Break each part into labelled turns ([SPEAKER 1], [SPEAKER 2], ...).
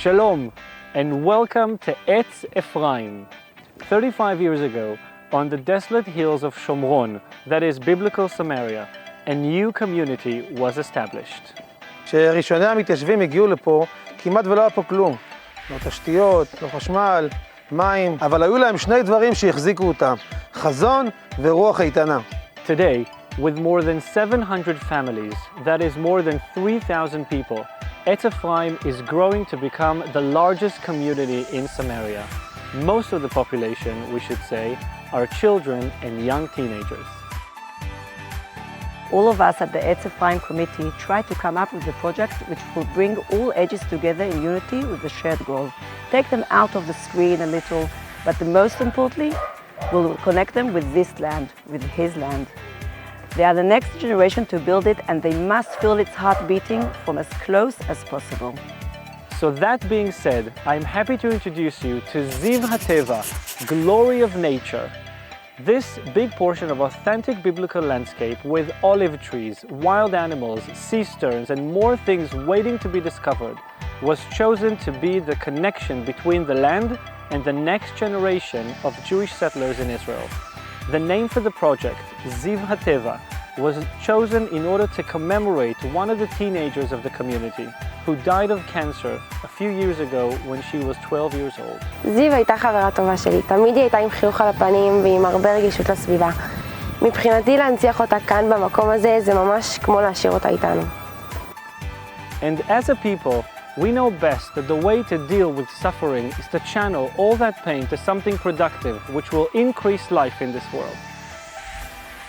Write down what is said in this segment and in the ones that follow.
[SPEAKER 1] Shalom, and welcome to Etz Ephraim. 35 years ago, on the desolate hills of Shomron, that is biblical Samaria, a new community was established.
[SPEAKER 2] כשראשוני המתיישבים הגיעו לפה, כמעט ולא היה פה כלום. לא תשתיות, לא חשמל, מים, אבל היו להם שני דברים שהחזיקו אותם, חזון ורוח איתנה.
[SPEAKER 1] Today, with more than 700 families, that is more than 3,000 people, Etz Ephraim is growing to become the largest community in Samaria. Most of the population, we should say, are children and young teenagers.
[SPEAKER 3] All of us at the Etz Ephraim committee try to come up with a project which will bring all ages together in unity with a shared goal. Take them out of the screen a little, but the most importantly, we'll connect them with this land, with his land. They are the next generation to build it, and they must feel its heart beating from as close as possible.
[SPEAKER 1] So that being said, I'm happy to introduce you to Ziv Hateva, Glory of Nature. This big portion of authentic biblical landscape with olive trees, wild animals, sea sterns, and more things waiting to be discovered was chosen to be the connection between the land and the next generation of Jewish settlers in Israel. The name for the project, Ziv Hateva, was chosen in order to commemorate one of the teenagers of the community who died of cancer a few years ago when she was 12 years old.
[SPEAKER 4] זיו הייתה חברה טובה שלי, תמיד היא הייתה עם חיוך על הפנים ועם הרבה רגישות לסביבה. מבחינתי להנציח אותה כאן במקום הזה זה ממש כמו להשאיר אותה איתנו.
[SPEAKER 1] And as a people, we know best that the way to deal with suffering is to channel all that pain to something productive which will increase life in this world.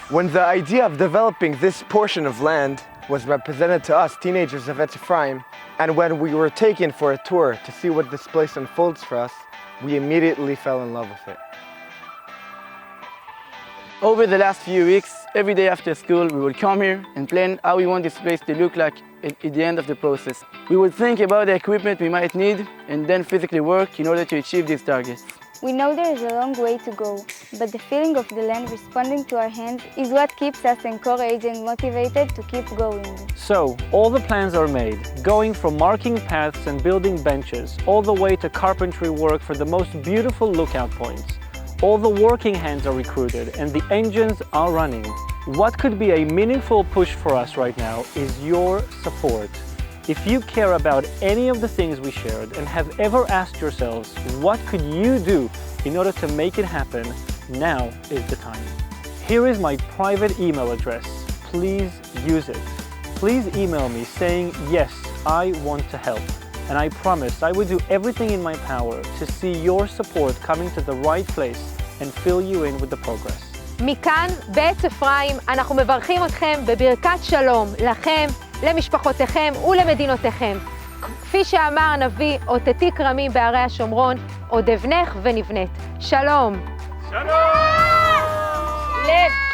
[SPEAKER 5] When the idea of developing this portion of land was represented to us, teenagers of Etz Ephraim, and when we were taken for a tour to see what this place unfolds for us, we immediately fell in love with it.
[SPEAKER 6] Over the last few weeks, every day after school, we would come here and plan how we want this place to look like at the end of the process. We would think about the equipment we might need and then physically work in order to achieve these targets.
[SPEAKER 7] We know there is a long way to go, but the feeling of the land responding to our hands is what keeps us encouraged and motivated to keep going.
[SPEAKER 1] So, all the plans are made, going from marking paths and building benches, all the way to carpentry work for the most beautiful lookout points. All the working hands are recruited and the engines are running. What could be a meaningful push for us right now is your support. If you care about any of the things we shared and have ever asked yourselves, what could you do in order to make it happen, now is the time. Here is my private email address. Please use it. Please email me saying, yes, I want to help. And I promise I will do everything in my power to see your support coming to the right place and fill you in with the progress.
[SPEAKER 8] מכאן, בעץ אפרים, אנחנו מברכים אתכם בברכת שלום לכם, למשפחותיכם ולמדינותיכם. כפי שאמר הנביא, אותתי כרמים בערי השומרון, עוד אבנך ונבנית. שלום. שלום! לב.